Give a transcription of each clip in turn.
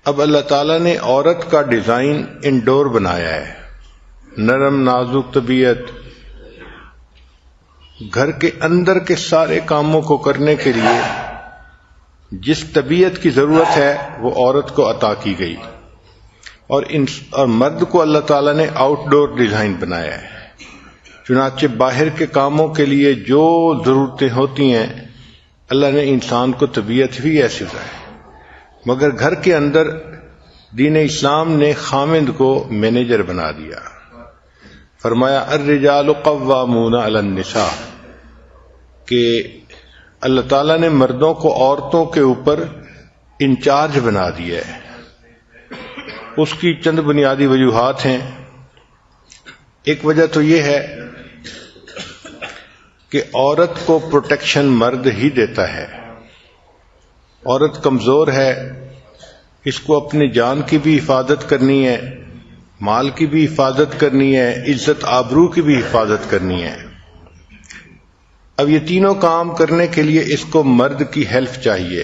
اب اللہ تعالیٰ نے عورت کا ڈیزائن انڈور بنایا ہے، نرم نازک طبیعت، گھر کے اندر کے سارے کاموں کو کرنے کے لیے جس طبیعت کی ضرورت ہے وہ عورت کو عطا کی گئی، اور مرد کو اللہ تعالیٰ نے آؤٹ ڈور ڈیزائن بنایا ہے۔ چنانچہ باہر کے کاموں کے لیے جو ضرورتیں ہوتی ہیں اللہ نے انسان کو طبیعت بھی ایسی بنائی، مگر گھر کے اندر دین اسلام نے خامند کو مینیجر بنا دیا۔ فرمایا الرجال قوامون علی النساء، کہ اللہ تعالیٰ نے مردوں کو عورتوں کے اوپر انچارج بنا دیا ہے۔ اس کی چند بنیادی وجوہات ہیں۔ ایک وجہ تو یہ ہے کہ عورت کو پروٹیکشن مرد ہی دیتا ہے۔ عورت کمزور ہے، اس کو اپنی جان کی بھی حفاظت کرنی ہے، مال کی بھی حفاظت کرنی ہے، عزت آبرو کی بھی حفاظت کرنی ہے۔ اب یہ تینوں کام کرنے کے لیے اس کو مرد کی ہیلپ چاہیے،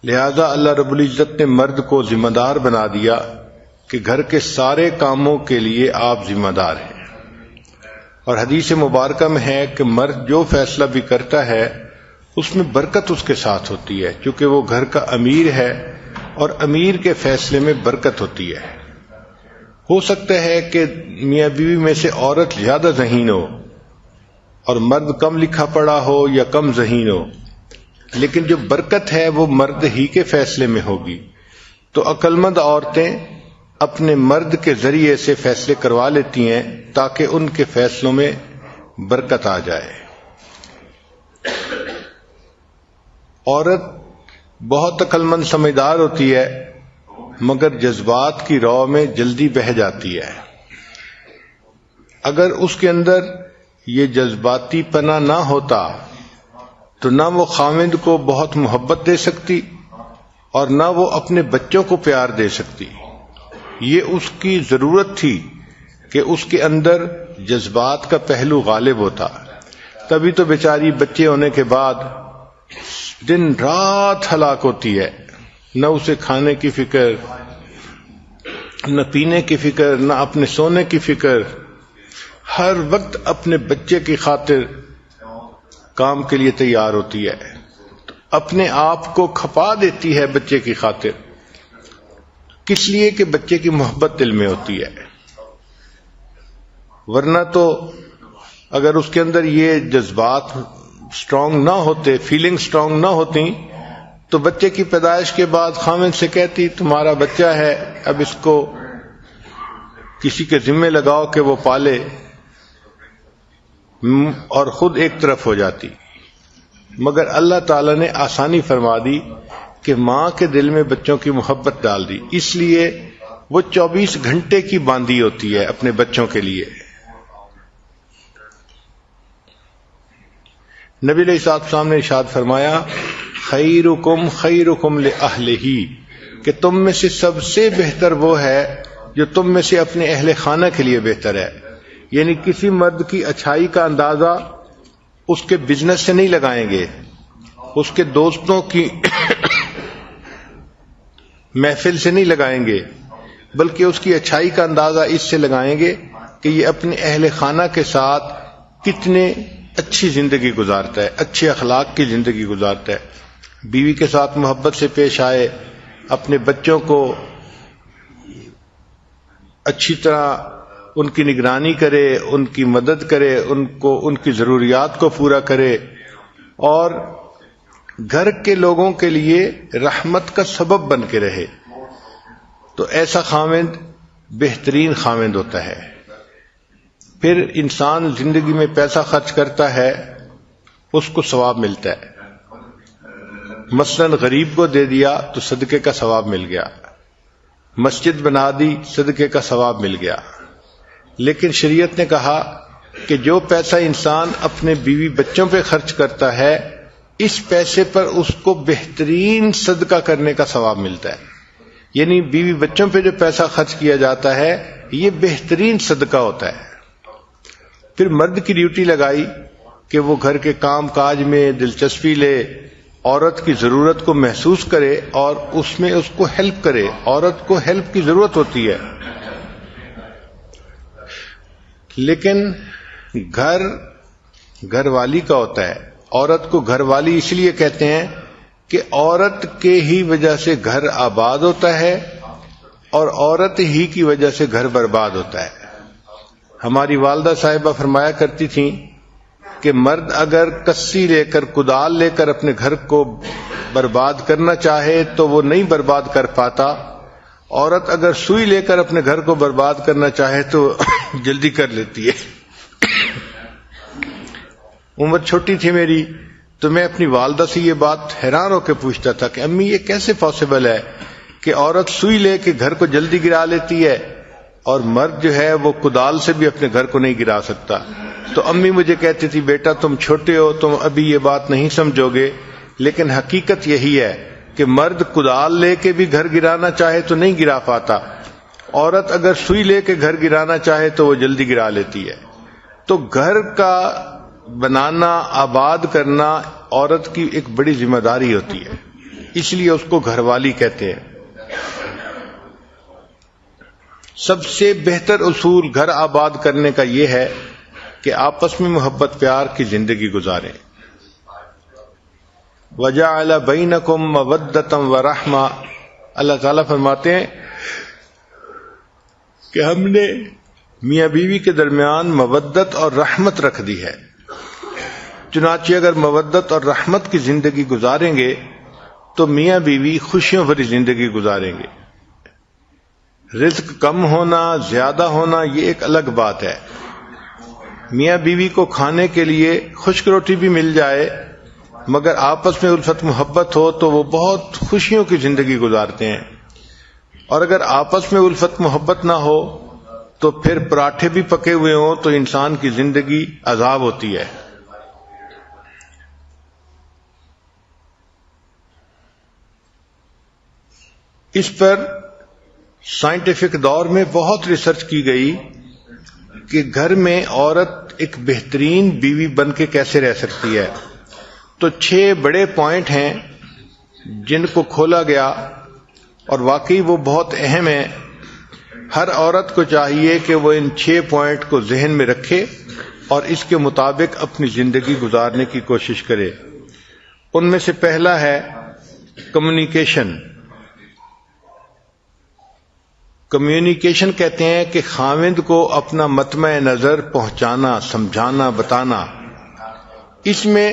لہذا اللہ رب العزت نے مرد کو ذمہ دار بنا دیا کہ گھر کے سارے کاموں کے لیے آپ ذمہ دار ہیں۔ اور حدیث مبارکہ میں ہے کہ مرد جو فیصلہ بھی کرتا ہے اس میں برکت اس کے ساتھ ہوتی ہے، چونکہ وہ گھر کا امیر ہے اور امیر کے فیصلے میں برکت ہوتی ہے۔ ہو سکتا ہے کہ میاں بیوی میں سے عورت زیادہ ذہین ہو اور مرد کم لکھا پڑھا ہو یا کم ذہین ہو، لیکن جو برکت ہے وہ مرد ہی کے فیصلے میں ہوگی۔ تو عقلمند عورتیں اپنے مرد کے ذریعے سے فیصلے کروا لیتی ہیں تاکہ ان کے فیصلوں میں برکت آ جائے۔ عورت بہت عقلمند سمجھدار ہوتی ہے مگر جذبات کی رو میں جلدی بہہ جاتی ہے۔ اگر اس کے اندر یہ جذباتی پنا نہ ہوتا تو نہ وہ خاوند کو بہت محبت دے سکتی اور نہ وہ اپنے بچوں کو پیار دے سکتی۔ یہ اس کی ضرورت تھی کہ اس کے اندر جذبات کا پہلو غالب ہوتا، تبھی تو بیچاری بچے ہونے کے بعد دن رات ہلاک ہوتی ہے، نہ اسے کھانے کی فکر، نہ پینے کی فکر، نہ اپنے سونے کی فکر، ہر وقت اپنے بچے کی خاطر کام کے لیے تیار ہوتی ہے، اپنے آپ کو کھپا دیتی ہے بچے کی خاطر، کس لیے کہ بچے کی محبت دل میں ہوتی ہے۔ ورنہ تو اگر اس کے اندر یہ جذبات سٹرونگ نہ ہوتے، فیلنگ سٹرونگ نہ ہوتی، تو بچے کی پیدائش کے بعد خاوند سے کہتی تمہارا بچہ ہے، اب اس کو کسی کے ذمہ لگاؤ کہ وہ پالے، اور خود ایک طرف ہو جاتی۔ مگر اللہ تعالی نے آسانی فرما دی کہ ماں کے دل میں بچوں کی محبت ڈال دی، اس لیے وہ 24 گھنٹے کی باندھی ہوتی ہے اپنے بچوں کے لیے۔ نبی علیہ السلام نے ارشاد فرمایا خیرکم خیرکم لأہلہ، کہ تم میں سے سب سے بہتر وہ ہے جو تم میں سے اپنے اہل خانہ کے لیے بہتر ہے۔ یعنی کسی مرد کی اچھائی کا اندازہ اس کے بزنس سے نہیں لگائیں گے، اس کے دوستوں کی محفل سے نہیں لگائیں گے، بلکہ اس کی اچھائی کا اندازہ اس سے لگائیں گے کہ یہ اپنے اہل خانہ کے ساتھ کتنے اچھی زندگی گزارتا ہے، اچھے اخلاق کی زندگی گزارتا ہے، بیوی کے ساتھ محبت سے پیش آئے، اپنے بچوں کو اچھی طرح ان کی نگرانی کرے، ان کی مدد کرے، ان کی ضروریات کو پورا کرے، اور گھر کے لوگوں کے لیے رحمت کا سبب بن کے رہے، تو ایسا خاوند بہترین خاوند ہوتا ہے۔ پھر انسان زندگی میں پیسہ خرچ کرتا ہے، اس کو ثواب ملتا ہے۔ مثلا غریب کو دے دیا تو صدقے کا ثواب مل گیا، مسجد بنا دی صدقے کا ثواب مل گیا۔ لیکن شریعت نے کہا کہ جو پیسہ انسان اپنے بیوی بچوں پہ خرچ کرتا ہے، اس پیسے پر اس کو بہترین صدقہ کرنے کا ثواب ملتا ہے۔ یعنی بیوی بچوں پہ جو پیسہ خرچ کیا جاتا ہے یہ بہترین صدقہ ہوتا ہے۔ پھر مرد کی ڈیوٹی لگائی کہ وہ گھر کے کام کاج میں دلچسپی لے، عورت کی ضرورت کو محسوس کرے اور اس میں اس کو ہیلپ کرے. عورت کو ہیلپ کی ضرورت ہوتی ہے، لیکن گھر والی کا ہوتا ہے. عورت کو گھر والی اس لیے کہتے ہیں کہ عورت کے ہی وجہ سے گھر آباد ہوتا ہے اور عورت ہی کی وجہ سے گھر برباد ہوتا ہے. ہماری والدہ صاحبہ فرمایا کرتی تھیں کہ مرد اگر کسی لے کر کدال لے کر اپنے گھر کو برباد کرنا چاہے تو وہ نہیں برباد کر پاتا. عورت اگر سوئی لے کر اپنے گھر کو برباد کرنا چاہے تو جلدی کر لیتی ہے. عمر چھوٹی تھی میری تو میں اپنی والدہ سے یہ بات حیران ہو کے پوچھتا تھا کہ امی یہ کیسے پاسبل ہے کہ عورت سوئی لے کے گھر کو جلدی گرا لیتی ہے اور مرد جو ہے وہ کدال سے بھی اپنے گھر کو نہیں گرا سکتا. تو امی مجھے کہتی تھی بیٹا تم چھوٹے ہو، تم ابھی یہ بات نہیں سمجھو گے، لیکن حقیقت یہی ہے کہ مرد کدال لے کے بھی گھر گرانا چاہے تو نہیں گرا پاتا. عورت اگر سوئی لے کے گھر گرانا چاہے تو وہ جلدی گرا لیتی ہے. تو گھر کا بنانا، آباد کرنا عورت کی ایک بڑی ذمہ داری ہوتی ہے، اس لیے اس کو گھر والی کہتے ہیں. سب سے بہتر اصول گھر آباد کرنے کا یہ ہے کہ آپس میں محبت پیار کی زندگی گزاریں. وَجَعَلَ بَيْنَكُمْ مَوَدَّةً وَرَحْمَةً، اللہ تعالیٰ فرماتے ہیں کہ ہم نے میاں بیوی کے درمیان مودت اور رحمت رکھ دی ہے. چنانچہ اگر مودت اور رحمت کی زندگی گزاریں گے تو میاں بیوی خوشیوں بھری زندگی گزاریں گے. رزق کم ہونا، زیادہ ہونا یہ ایک الگ بات ہے. میاں بیوی کو کھانے کے لیے خشک روٹی بھی مل جائے مگر آپس میں الفت محبت ہو تو وہ بہت خوشیوں کی زندگی گزارتے ہیں. اور اگر آپس میں الفت محبت نہ ہو تو پھر پراٹھے بھی پکے ہوئے ہوں تو انسان کی زندگی عذاب ہوتی ہے. اس پر سائنٹیفک دور میں بہت ریسرچ کی گئی کہ گھر میں عورت ایک بہترین بیوی بن کے کیسے رہ سکتی ہے. تو 6 بڑے پوائنٹ ہیں جن کو کھولا گیا اور واقعی وہ بہت اہم ہیں. ہر عورت کو چاہیے کہ وہ ان 6 پوائنٹ کو ذہن میں رکھے اور اس کے مطابق اپنی زندگی گزارنے کی کوشش کرے. ان میں سے پہلا ہے کمیونیکیشن. کمیونیکیشن کہتے ہیں کہ خاوند کو اپنا مطمع نظر پہنچانا، سمجھانا، بتانا. اس میں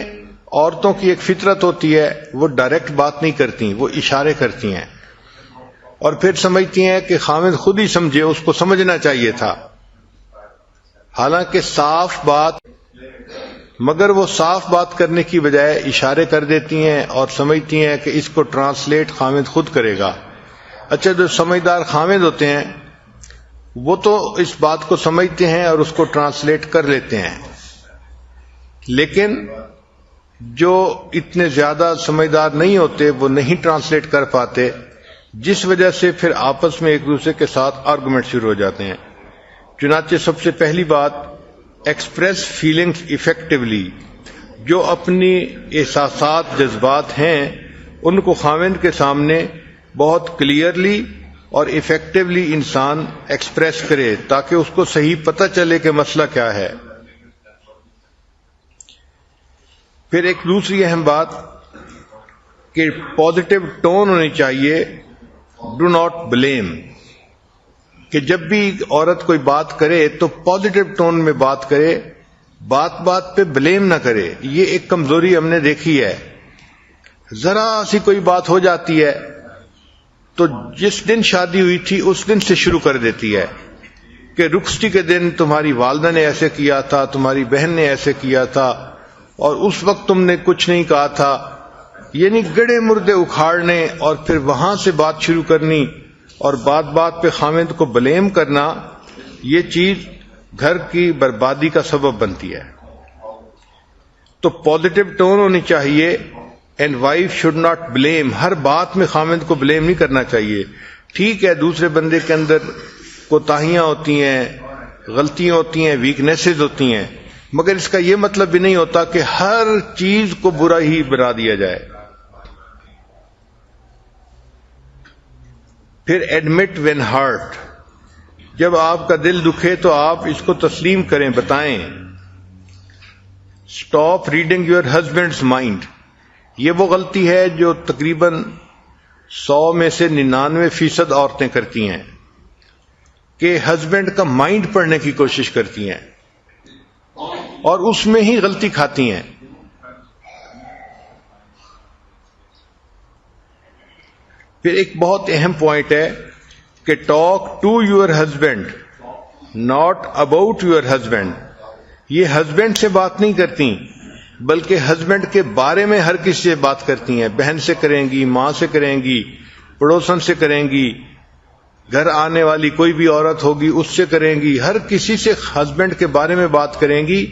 عورتوں کی ایک فطرت ہوتی ہے، وہ ڈائریکٹ بات نہیں کرتی، وہ اشارے کرتی ہیں اور پھر سمجھتی ہیں کہ خاوند خود ہی سمجھے، اس کو سمجھنا چاہیے تھا. حالانکہ صاف بات، مگر وہ صاف بات کرنے کی بجائے اشارے کر دیتی ہیں اور سمجھتی ہیں کہ اس کو ٹرانسلیٹ خاوند خود کرے گا. اچھا، جو سمجھدار خاوند ہوتے ہیں وہ تو اس بات کو سمجھتے ہیں اور اس کو ٹرانسلیٹ کر لیتے ہیں، لیکن جو اتنے زیادہ سمجھدار نہیں ہوتے وہ نہیں ٹرانسلیٹ کر پاتے، جس وجہ سے پھر آپس میں ایک دوسرے کے ساتھ آرگومنٹ شروع ہو جاتے ہیں. چنانچہ سب سے پہلی بات ایکسپریس فیلنگز ایفیکٹولی. جو اپنی احساسات، جذبات ہیں ان کو خاوند کے سامنے بہت کلیئرلی اور ایفیکٹولی انسان ایکسپریس کرے تاکہ اس کو صحیح پتہ چلے کہ مسئلہ کیا ہے. پھر ایک دوسری اہم بات کہ پازیٹو ٹون ہونی چاہیے. Do not blame. کہ جب بھی عورت کوئی بات کرے تو پازیٹو ٹون میں بات کرے، بات بات پہ بلیم نہ کرے. یہ ایک کمزوری ہم نے دیکھی ہے. ذرا سی کوئی بات ہو جاتی ہے تو جس دن شادی ہوئی تھی اس دن سے شروع کر دیتی ہے کہ رخصتی کے دن تمہاری والدہ نے ایسے کیا تھا، تمہاری بہن نے ایسے کیا تھا اور اس وقت تم نے کچھ نہیں کہا تھا. یعنی گڑے مردے اکھاڑنے اور پھر وہاں سے بات شروع کرنی اور بات بات پہ خاوند کو بلیم کرنا، یہ چیز گھر کی بربادی کا سبب بنتی ہے. تو پازیٹو ٹون ہونی چاہیے. And wife should not blame. ہر بات میں خاوند کو بلیم نہیں کرنا چاہیے. ٹھیک ہے دوسرے بندے کے اندر کوتاہیاں ہوتی ہیں، غلطیاں ہوتی ہیں، ویکنیسز ہوتی ہیں، مگر اس کا یہ مطلب بھی نہیں ہوتا کہ ہر چیز کو برا ہی بنا دیا جائے. پھر ایڈمٹ وین ہارٹ، جب آپ کا دل دکھے تو آپ اس کو تسلیم کریں، بتائیں. Stop reading your husbands mind, یہ وہ غلطی ہے جو تقریباً 100 میں سے 99% عورتیں کرتی ہیں کہ ہسبینڈ کا مائنڈ پڑھنے کی کوشش کرتی ہیں اور اس میں ہی غلطی کھاتی ہیں. پھر ایک بہت اہم پوائنٹ ہے کہ talk to your husband not about your husband. یہ ہسبینڈ سے بات نہیں کرتی بلکہ ہسبینڈ کے بارے میں ہر کسی سے بات کرتی ہیں. بہن سے کریں گی، ماں سے کریں گی، پڑوسن سے کریں گی، گھر آنے والی کوئی بھی عورت ہوگی اس سے کریں گی، ہر کسی سے ہسبینڈ کے بارے میں بات کریں گی،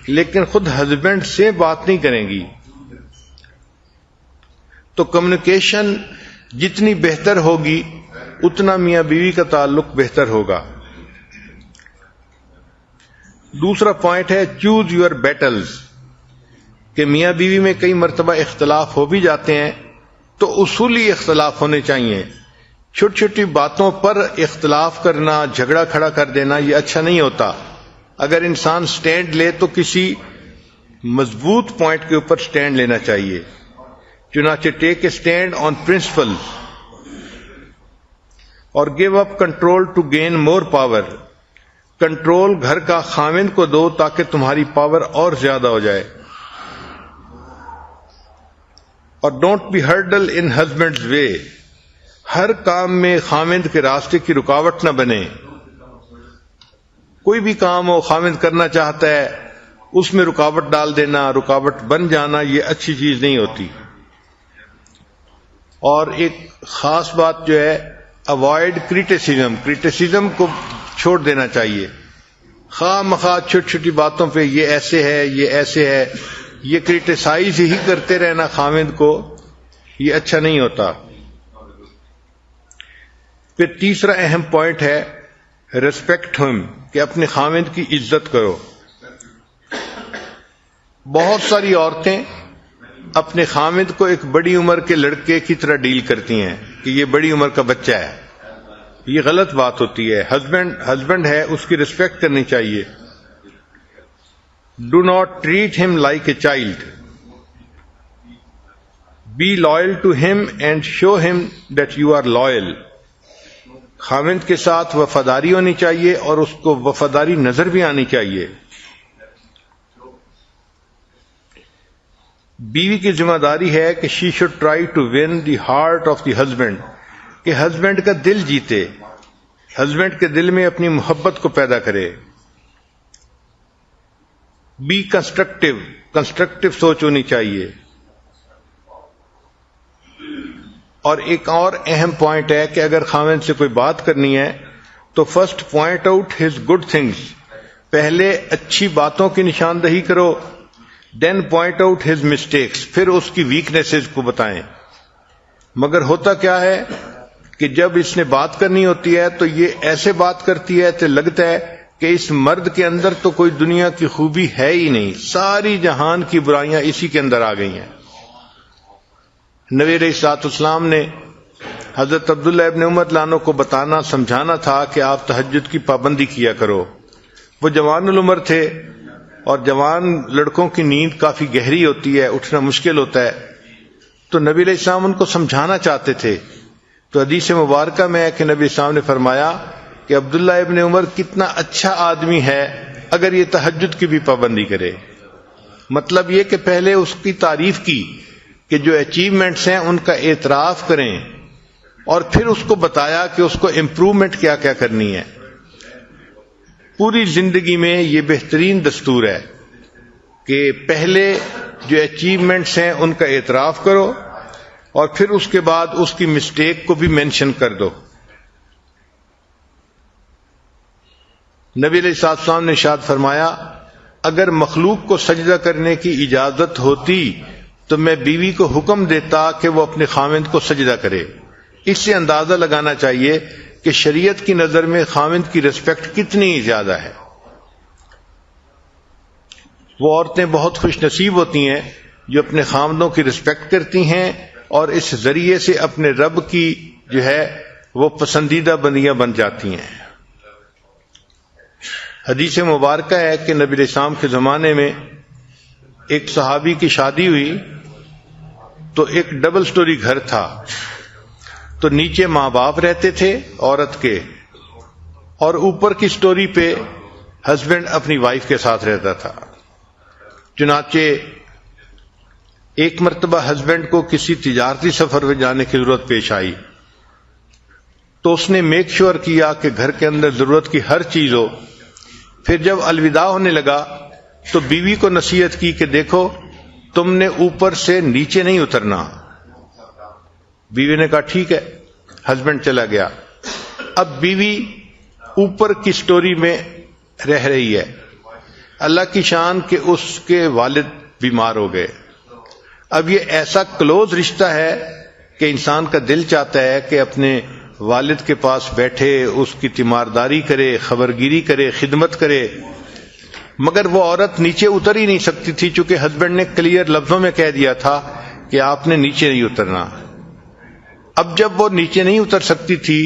لیکن خود ہسبینڈ سے بات نہیں کریں گی. تو کمیونیکیشن جتنی بہتر ہوگی اتنا میاں بیوی کا تعلق بہتر ہوگا. دوسرا پوائنٹ ہے چوز یور بیٹلز، کہ میاں بیوی میں کئی مرتبہ اختلاف ہو بھی جاتے ہیں تو اصولی اختلاف ہونے چاہیے. چھوٹی چھوٹی باتوں پر اختلاف کرنا، جھگڑا کھڑا کر دینا، یہ اچھا نہیں ہوتا. اگر انسان سٹینڈ لے تو کسی مضبوط پوائنٹ کے اوپر سٹینڈ لینا چاہیے. چنانچہ take a stand on principle اور give up control to gain more power. Control گھر کا خاوند کو دو تاکہ تمہاری پاور اور زیادہ ہو جائے. اور don't be hurdle in husband's way, ہر کام میں خاوند کے راستے کی رکاوٹ نہ بنے. کوئی بھی کام ہو خاوند کرنا چاہتا ہے اس میں رکاوٹ ڈال دینا، رکاوٹ بن جانا، یہ اچھی چیز نہیں ہوتی. اور ایک خاص بات جو ہے اوائڈ کریٹیسزم، کریٹیسزم کو چھوڑ دینا چاہیے. خواہ مخواہ چھوٹی چھوٹی باتوں پہ یہ ایسے ہے، یہ ایسے ہے، یہ کریٹیسائز ہی کرتے رہنا خاوند کو، یہ اچھا نہیں ہوتا. پھر تیسرا اہم پوائنٹ ہے ریسپیکٹ ہم، کہ اپنے خاوند کی عزت کرو. بہت ساری عورتیں اپنے خاوند کو ایک بڑی عمر کے لڑکے کی طرح ڈیل کرتی ہیں کہ یہ بڑی عمر کا بچہ ہے. یہ غلط بات ہوتی ہے. ہسبینڈ ہے، اس کی ریسپیکٹ کرنی چاہیے. Do not treat him like a child, be loyal to him and show him that you are loyal. خاوند کے ساتھ وفاداری ہونی چاہیے اور اس کو وفاداری نظر بھی آنی چاہیے. بیوی کی ذمہ داری ہے کہ she should try to win the heart of the husband, کہ ہسبینڈ کا دل جیتے، ہسبینڈ کے دل میں اپنی محبت کو پیدا کرے. بی کنسٹرکٹیو سوچ ہونی چاہیے. اور ایک اور اہم پوائنٹ ہے کہ اگر خاوند سے کوئی بات کرنی ہے تو first point out his good things, پہلے اچھی باتوں کی نشاندہی کرو، دین پوائنٹ آؤٹ ہز مسٹیکس، پھر اس کی ویکنیسز کو بتائیں. مگر ہوتا کیا ہے کہ جب اس نے بات کرنی ہوتی ہے تو یہ ایسے بات کرتی ہے تو لگتا ہے کہ اس مرد کے اندر تو کوئی دنیا کی خوبی ہے ہی نہیں، ساری جہان کی برائیاں اسی کے اندر آ گئی ہیں. نبی علیہ الصلوۃ والسلام نے حضرت عبداللہ ابن عمر لانو کو بتانا، سمجھانا تھا کہ آپ تہجد کی پابندی کیا کرو. وہ جوان العمر تھے اور جوان لڑکوں کی نیند کافی گہری ہوتی ہے، اٹھنا مشکل ہوتا ہے. تو نبی علیہ السلام ان کو سمجھانا چاہتے تھے. تو حدیث مبارکہ میں ہے کہ نبی السلام نے فرمایا کہ عبداللہ ابن عمر کتنا اچھا آدمی ہے اگر یہ تہجد کی بھی پابندی کرے. مطلب یہ کہ پہلے اس کی تعریف کی کہ جو اچیومنٹس ہیں ان کا اعتراف کریں اور پھر اس کو بتایا کہ اس کو امپروومنٹ کیا کیا کرنی ہے. پوری زندگی میں یہ بہترین دستور ہے کہ پہلے جو اچیومنٹس ہیں ان کا اعتراف کرو اور پھر اس کے بعد اس کی مسٹیک کو بھی مینشن کر دو. نبی علیہ الصلوۃ والسلام نے ارشاد فرمایا اگر مخلوق کو سجدہ کرنے کی اجازت ہوتی تو میں بیوی کو حکم دیتا کہ وہ اپنے خاوند کو سجدہ کرے. اس سے اندازہ لگانا چاہیے کہ شریعت کی نظر میں خاوند کی ریسپیکٹ کتنی زیادہ ہے. وہ عورتیں بہت خوش نصیب ہوتی ہیں جو اپنے خاوندوں کی ریسپیکٹ کرتی ہیں اور اس ذریعے سے اپنے رب کی جو ہے وہ پسندیدہ بندیاں بن جاتی ہیں۔ حدیث مبارکہ ہے کہ نبی علیہ السلام کے زمانے میں ایک صحابی کی شادی ہوئی تو ایک ڈبل سٹوری گھر تھا، تو نیچے ماں باپ رہتے تھے عورت کے، اور اوپر کی سٹوری پہ ہسبینڈ اپنی وائف کے ساتھ رہتا تھا۔ چنانچہ ایک مرتبہ ہسبینڈ کو کسی تجارتی سفر میں جانے کی ضرورت پیش آئی، تو اس نے میک شور کیا کہ گھر کے اندر ضرورت کی ہر چیز ہو۔ پھر جب الوداع ہونے لگا تو بیوی کو نصیحت کی کہ دیکھو تم نے اوپر سے نیچے نہیں اترنا۔ بیوی نے کہا ٹھیک ہے، ہسبینڈ چلا گیا۔ اب بیوی اوپر کی سٹوری میں رہ رہی ہے۔ اللہ کی شان کہ اس کے والد بیمار ہو گئے۔ اب یہ ایسا کلوز رشتہ ہے کہ انسان کا دل چاہتا ہے کہ اپنے والد کے پاس بیٹھے، اس کی تیمارداری کرے، خبرگیری کرے، خدمت کرے، مگر وہ عورت نیچے اتر ہی نہیں سکتی تھی، چونکہ ہسبینڈ نے کلیئر لفظوں میں کہہ دیا تھا کہ آپ نے نیچے نہیں اترنا۔ اب جب وہ نیچے نہیں اتر سکتی تھی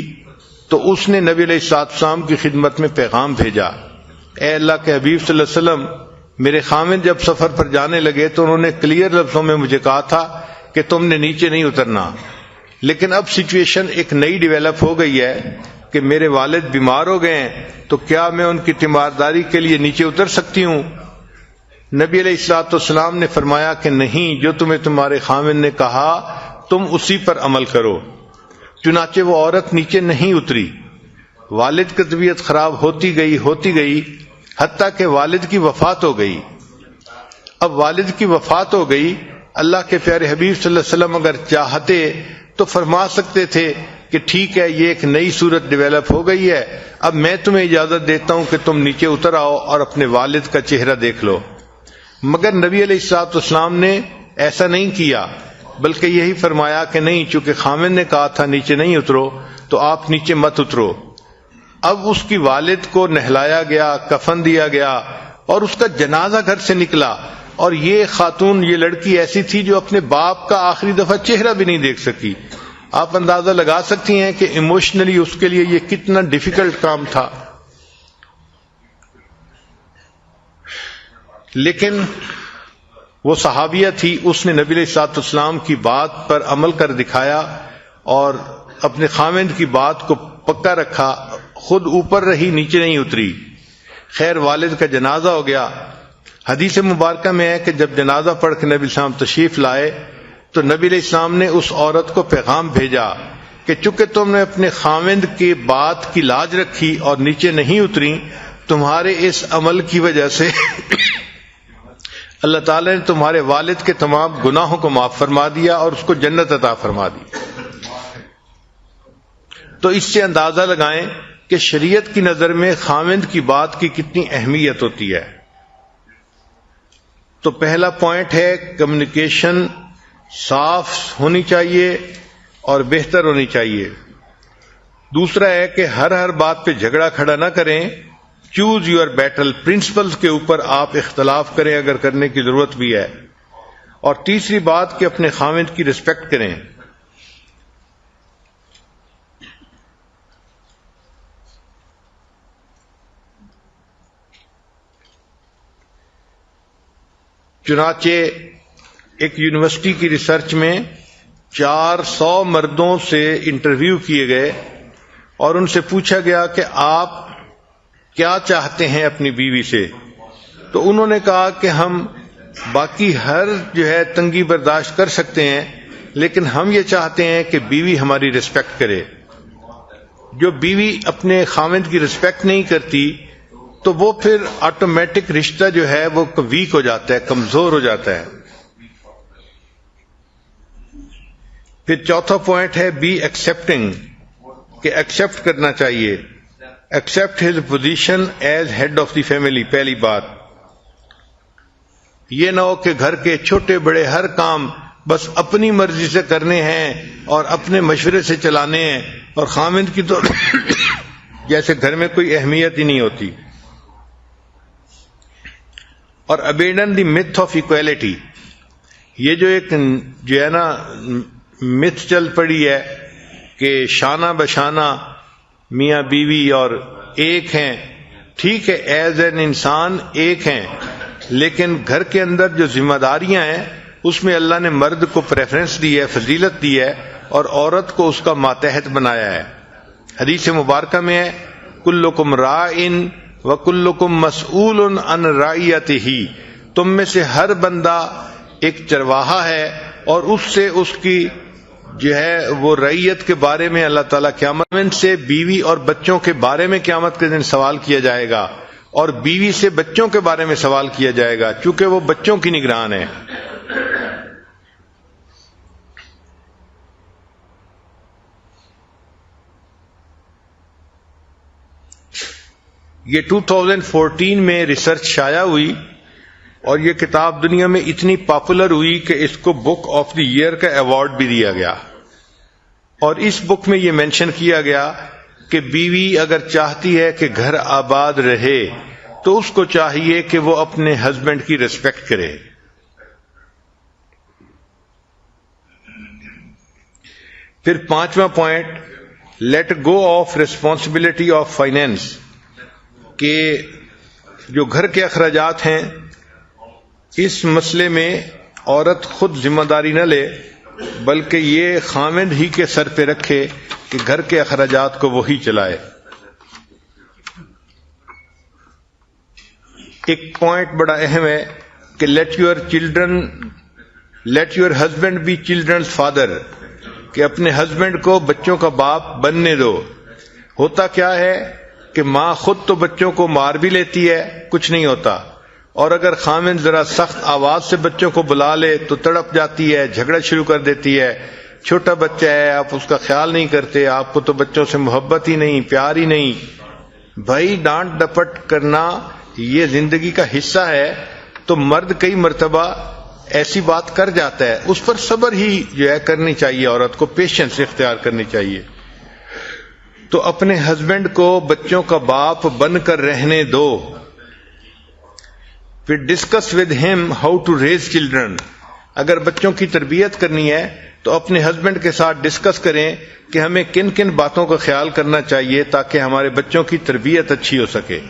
تو اس نے نبی علیہ السلام کی خدمت میں پیغام بھیجا، اے اللہ کے حبیب صلی اللہ علیہ وسلم، میرے خامد جب سفر پر جانے لگے تو انہوں نے کلیئر لفظوں میں مجھے کہا تھا کہ تم نے نیچے نہیں اترنا، لیکن اب سچویشن ایک نئی ڈیولپ ہو گئی ہے کہ میرے والد بیمار ہو گئے ہیں، تو کیا میں ان کی تیمارداری کے لیے نیچے اتر سکتی ہوں؟ نبی علیہ الصلوۃ والسلام نے فرمایا کہ نہیں، جو تمہیں تمہارے خامد نے کہا تم اسی پر عمل کرو۔ چنانچہ وہ عورت نیچے نہیں اتری۔ والد کی طبیعت خراب ہوتی گئی حتیٰ کہ والد کی وفات ہو گئی۔ اب والد کی وفات ہو گئی، اللہ کے پیارے حبیب صلی اللہ علیہ وسلم اگر چاہتے تو فرما سکتے تھے کہ ٹھیک ہے، یہ ایک نئی صورت ڈیولپ ہو گئی ہے، اب میں تمہیں اجازت دیتا ہوں کہ تم نیچے اتر آؤ اور اپنے والد کا چہرہ دیکھ لو۔ مگر نبی علیہ الصلوۃ والسلام نے ایسا نہیں کیا، بلکہ یہی فرمایا کہ نہیں، چونکہ خامد نے کہا تھا نیچے نہیں اترو تو آپ نیچے مت اترو۔ اب اس کی والد کو نہلایا گیا، کفن دیا گیا اور اس کا جنازہ گھر سے نکلا، اور یہ خاتون، یہ لڑکی ایسی تھی جو اپنے باپ کا آخری دفعہ چہرہ بھی نہیں دیکھ سکی۔ آپ اندازہ لگا سکتی ہیں کہ ایموشنلی اس کے لیے یہ کتنا ڈیفیکلٹ کام تھا۔ لیکن وہ صحابیہ تھی، اس نے نبی علیہ الصلوۃ والسلام کی بات پر عمل کر دکھایا اور اپنے خامند کی بات کو پکا رکھا، خود اوپر رہی، نیچے نہیں اتری۔ خیر، والد کا جنازہ ہو گیا۔ حدیث مبارکہ میں ہے کہ جب جنازہ پڑھ کے نبی السلام تشریف لائے تو نبی علیہ السلام نے اس عورت کو پیغام بھیجا کہ چونکہ تم نے اپنے خامند کی بات کی لاج رکھی اور نیچے نہیں اتری، تمہارے اس عمل کی وجہ سے اللہ تعالی نے تمہارے والد کے تمام گناہوں کو معاف فرما دیا اور اس کو جنت عطا فرما دی۔ تو اس سے اندازہ لگائیں کہ شریعت کی نظر میں خامند کی بات کی کتنی اہمیت ہوتی ہے۔ تو پہلا پوائنٹ ہے کمیونیکیشن صاف ہونی چاہیے اور بہتر ہونی چاہیے۔ دوسرا ہے کہ ہر بات پہ جھگڑا کھڑا نہ کریں، چوز یور بیٹل، پرنسپلز کے اوپر آپ اختلاف کریں اگر کرنے کی ضرورت بھی ہے۔ اور تیسری بات کہ اپنے خامند کی رسپیکٹ کریں۔ چنانچہ ایک یونیورسٹی کی ریسرچ میں 400 مردوں سے انٹرویو کیے گئے اور ان سے پوچھا گیا کہ آپ کیا چاہتے ہیں اپنی بیوی سے، تو انہوں نے کہا کہ ہم باقی ہر تنگی برداشت کر سکتے ہیں، لیکن ہم یہ چاہتے ہیں کہ بیوی ہماری رسپیکٹ کرے۔ جو بیوی اپنے خامند کی رسپیکٹ نہیں کرتی تو وہ پھر آٹومیٹک رشتہ جو ہے وہ ویک ہو جاتا ہے، کمزور ہو جاتا ہے۔ پھر چوتھا پوائنٹ ہے بی ایکسپٹنگ، کہ ایکسپٹ کرنا چاہیے، accept his position as head of the family. پہلی بات یہ نہ ہو کہ گھر کے چھوٹے بڑے ہر کام بس اپنی مرضی سے کرنے ہیں اور اپنے مشورے سے چلانے ہیں، اور خامند کی تو جیسے گھر میں کوئی اہمیت ہی نہیں ہوتی۔ اور abandon the myth of equality، یہ جو ایک جو ہے نا متھ چل پڑی ہے کہ شانہ بشانہ میاں بیوی اور ایک ہیں، ٹھیک ہے ایز این انسان ایک ہیں، لیکن گھر کے اندر جو ذمہ داریاں ہیں اس میں اللہ نے مرد کو پریفرنس دی ہے، فضیلت دی ہے، اور عورت کو اس کا ماتحت بنایا ہے۔ حدیث مبارکہ میں ہے کلکم راعٍ وکلکم مسئول عن رعیتہ، تم میں سے ہر بندہ ایک چرواہا ہے اور اس سے اس کی جو ہے وہ رعیت کے بارے میں اللہ تعالیٰ قیامت سے بیوی اور بچوں کے بارے میں قیامت کے دن سوال کیا جائے گا، اور بیوی سے بچوں کے بارے میں سوال کیا جائے گا چونکہ وہ بچوں کی نگران ہے۔ یہ 2014 میں ریسرچ شائع ہوئی اور یہ کتاب دنیا میں اتنی پاپولر ہوئی کہ اس کو بک آف دی ایئر کا ایوارڈ بھی دیا گیا، اور اس بک میں یہ مینشن کیا گیا کہ بیوی اگر چاہتی ہے کہ گھر آباد رہے تو اس کو چاہیے کہ وہ اپنے ہسبینڈ کی ریسپیکٹ کرے۔ پھر 5واں point, let go of responsibility of finance, کہ جو گھر کے اخراجات ہیں اس مسئلے میں عورت خود ذمہ داری نہ لے بلکہ یہ خاوند ہی کے سر پہ رکھے کہ گھر کے اخراجات کو وہی چلائے۔ ایک پوائنٹ بڑا اہم ہے کہ let your husband be childrens father, کہ اپنے ہسبینڈ کو بچوں کا باپ بننے دو۔ ہوتا کیا ہے کہ ماں خود تو بچوں کو مار بھی لیتی ہے، کچھ نہیں ہوتا، اور اگر خاوند ذرا سخت آواز سے بچوں کو بلا لے تو تڑپ جاتی ہے، جھگڑا شروع کر دیتی ہے، چھوٹا بچہ ہے آپ اس کا خیال نہیں کرتے، آپ کو تو بچوں سے محبت ہی نہیں، پیار ہی نہیں۔ بھائی ڈانٹ ڈپٹ کرنا یہ زندگی کا حصہ ہے، تو مرد کئی مرتبہ ایسی بات کر جاتا ہے، اس پر صبر ہی جو ہے کرنی چاہیے، عورت کو پیشنس اختیار کرنی چاہیے۔ تو اپنے ہسبینڈ کو بچوں کا باپ بن کر رہنے دو۔ پھر discuss with him how to raise children, اگر بچوں کی تربیت کرنی ہے تو اپنے ہسبینڈ کے ساتھ ڈسکس کریں کہ ہمیں کن کن باتوں کا خیال کرنا چاہیے تاکہ ہمارے بچوں کی تربیت اچھی ہو سکے۔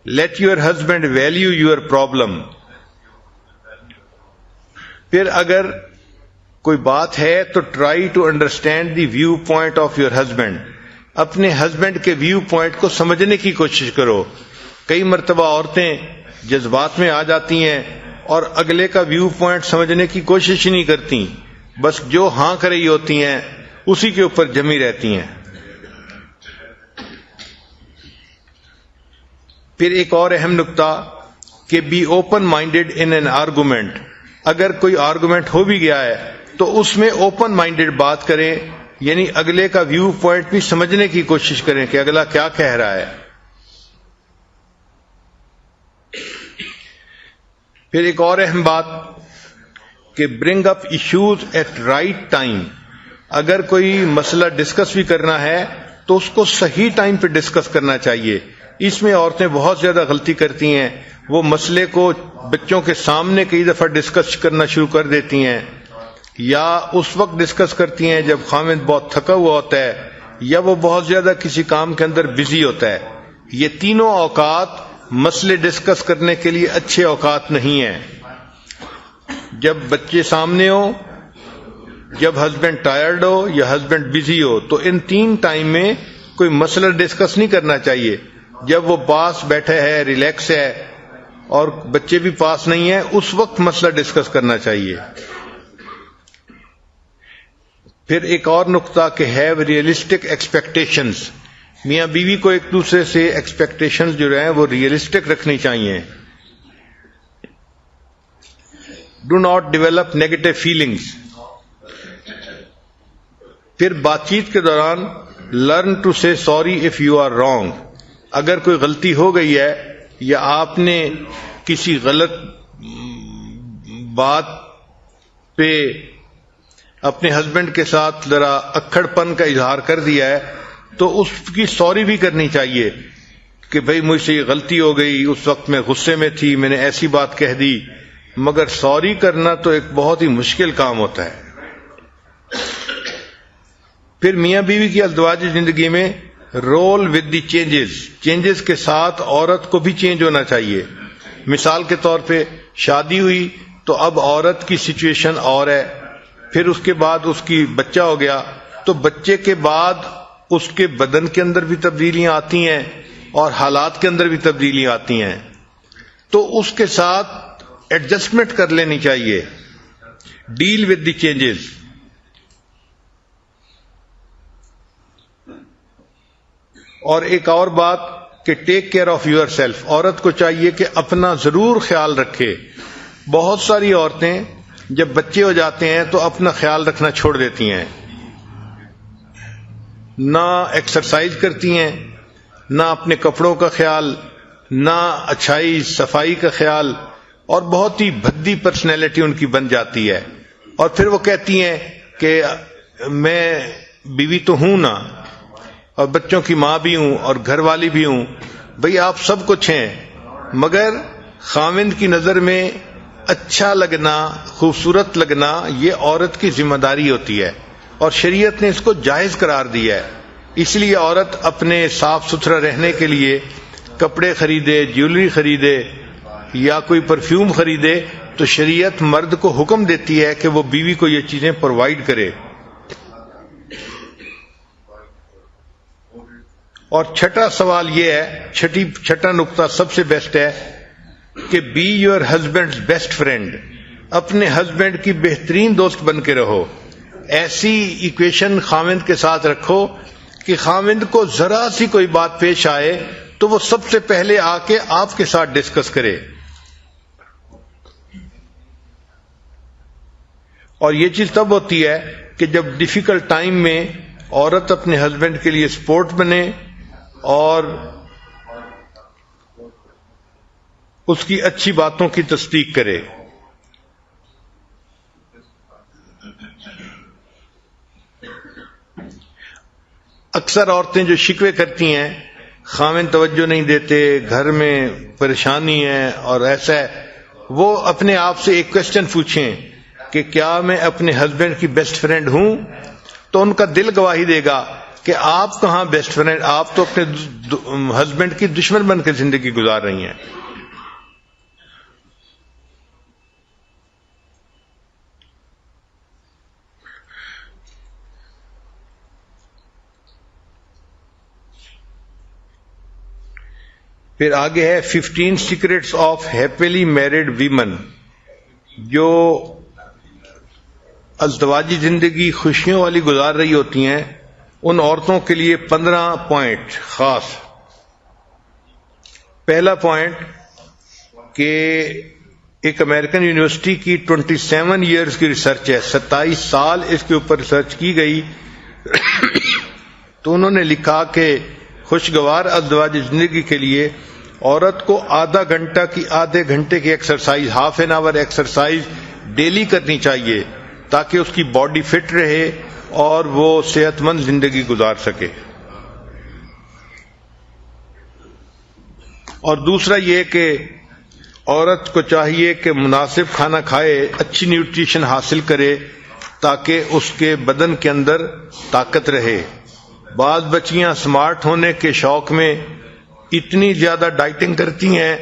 Let your husband value your problem, پھر اگر کوئی بات ہے تو try to understand the viewpoint of your husband, اپنے ہسبینڈ کے ویو پوائنٹ کو سمجھنے کی کوشش کرو۔ کئی مرتبہ عورتیں جذبات میں آ جاتی ہیں اور اگلے کا ویو پوائنٹ سمجھنے کی کوشش ہی نہیں کرتی، بس جو ہاں کر رہی ہوتی ہیں اسی کے اوپر جمی رہتی ہیں۔ پھر ایک اور اہم نکتہ کہ be open minded in an argument, اگر کوئی آرگومنٹ ہو بھی گیا ہے تو اس میں اوپن مائنڈیڈ بات کریں، یعنی اگلے کا ویو پوائنٹ بھی سمجھنے کی کوشش کریں کہ اگلا کیا کہہ رہا ہے۔ پھر ایک اور اہم بات کہ برنگ اپ ایشوز ایٹ رائٹ ٹائم، اگر کوئی مسئلہ ڈسکس بھی کرنا ہے تو اس کو صحیح ٹائم پہ ڈسکس کرنا چاہیے۔ اس میں عورتیں بہت زیادہ غلطی کرتی ہیں، وہ مسئلے کو بچوں کے سامنے کئی دفعہ ڈسکس کرنا شروع کر دیتی ہیں، یا اس وقت ڈسکس کرتی ہیں جب خاوند بہت تھکا ہوا ہوتا ہے یا وہ بہت زیادہ کسی کام کے اندر بزی ہوتا ہے۔ یہ تینوں اوقات مسئلے ڈسکس کرنے کے لیے اچھے اوقات نہیں ہیں۔ جب بچے سامنے ہو، جب ہسبینڈ ٹائرڈ ہو یا ہسبینڈ بزی ہو، تو ان تین ٹائم میں کوئی مسئلہ ڈسکس نہیں کرنا چاہیے۔ جب وہ پاس بیٹھے ہے، ریلیکس ہے اور بچے بھی پاس نہیں ہیں، اس وقت مسئلہ ڈسکس کرنا چاہیے۔ پھر ایک اور نقطہ کہ ہیو ریئلسٹک ایکسپیکٹیشنز، میاں بیوی کو ایک دوسرے سے ایکسپیکٹیشنز جو ہیں وہ ریئلسٹک رکھنی چاہیے۔ Do not develop negative feelings, پھر بات چیت کے دوران learn to say sorry if you are wrong, اگر کوئی غلطی ہو گئی ہے یا آپ نے کسی غلط بات پہ اپنے ہسبینڈ کے ساتھ ذرا اکھڑ پن کا اظہار کر دیا ہے تو اس کی سوری بھی کرنی چاہیے کہ بھئی مجھ سے یہ غلطی ہو گئی، اس وقت میں غصے میں تھی، میں نے ایسی بات کہہ دی۔ مگر سوری کرنا تو ایک بہت ہی مشکل کام ہوتا ہے۔ پھر میاں بیوی کی ازدواجی زندگی میں رول ود دی چینجز کے ساتھ عورت کو بھی چینج ہونا چاہیے. مثال کے طور پہ شادی ہوئی تو اب عورت کی سچویشن اور ہے، پھر اس کے بعد اس کی بچہ ہو گیا تو بچے کے بعد اس کے بدن کے اندر بھی تبدیلیاں آتی ہیں اور حالات کے اندر بھی تبدیلیاں آتی ہیں، تو اس کے ساتھ ایڈجسٹمنٹ کر لینی چاہیے. Deal with the changes. اور ایک اور بات کہ take care of yourself. عورت کو چاہیے کہ اپنا ضرور خیال رکھے. بہت ساری عورتیں جب بچے ہو جاتے ہیں تو اپنا خیال رکھنا چھوڑ دیتی ہیں، نہ ایکسرسائز کرتی ہیں، نہ اپنے کپڑوں کا خیال، نہ اچھائی صفائی کا خیال، اور بہت ہی بھدی پرسنالٹی ان کی بن جاتی ہے. اور پھر وہ کہتی ہیں کہ میں بیوی تو ہوں نا، اور بچوں کی ماں بھی ہوں اور گھر والی بھی ہوں. بھئی آپ سب کچھ ہیں، مگر خاوند کی نظر میں اچھا لگنا، خوبصورت لگنا یہ عورت کی ذمہ داری ہوتی ہے، اور شریعت نے اس کو جائز قرار دیا ہے. اس لیے عورت اپنے صاف ستھرا رہنے کے لیے کپڑے خریدے، جیولری خریدے یا کوئی پرفیوم خریدے تو شریعت مرد کو حکم دیتی ہے کہ وہ بیوی کو یہ چیزیں پرووائڈ کرے. اور چھٹا سوال یہ ہے، چھٹا نقطہ سب سے بیسٹ ہے کہ be your husband best friend. اپنے ہسبینڈ کی بہترین دوست بن کے رہو. ایسی ایکویشن خاوند کے ساتھ رکھو کہ خاوند کو ذرا سی کوئی بات پیش آئے تو وہ سب سے پہلے آ کے آپ کے ساتھ ڈسکس کرے. اور یہ چیز تب ہوتی ہے کہ جب ڈیفیکلٹ ٹائم میں عورت اپنے ہسبینڈ کے لیے سپورٹ بنے اور اس کی اچھی باتوں کی تصدیق کرے. اکثر عورتیں جو شکوے کرتی ہیں، خاوند توجہ نہیں دیتے، گھر میں پریشانی ہے اور ایسا ہے، وہ اپنے آپ سے ایک کوشچن پوچھیں کہ کیا میں اپنے ہسبینڈ کی بیسٹ فرینڈ ہوں؟ تو ان کا دل گواہی دے گا کہ آپ کہاں بیسٹ فرینڈ، آپ تو اپنے ہسبینڈ کی دشمن بن کے زندگی گزار رہی ہیں. پھر آگے ہے 15 secrets of happily married women. جو ازدواجی زندگی خوشیوں والی گزار رہی ہوتی ہیں ان عورتوں کے لیے 15 پوائنٹ خاص. پہلا پوائنٹ کہ ایک امریکن یونیورسٹی کی 27 ایئرز کی ریسرچ ہے، 27 سال اس کے اوپر ریسرچ کی گئی. تو انہوں نے لکھا کہ خوشگوار ازدواجی زندگی کے لیے عورت کو آدھے گھنٹے کی exercise, half an hour exercise daily کرنی چاہیے تاکہ اس کی باڈی فٹ رہے اور وہ صحت مند زندگی گزار سکے. اور دوسرا یہ کہ عورت کو چاہیے کہ مناسب کھانا کھائے، اچھی نیوٹریشن حاصل کرے تاکہ اس کے بدن کے اندر طاقت رہے. بعض بچیاں سمارٹ ہونے کے شوق میں اتنی زیادہ ڈائٹنگ کرتی ہیں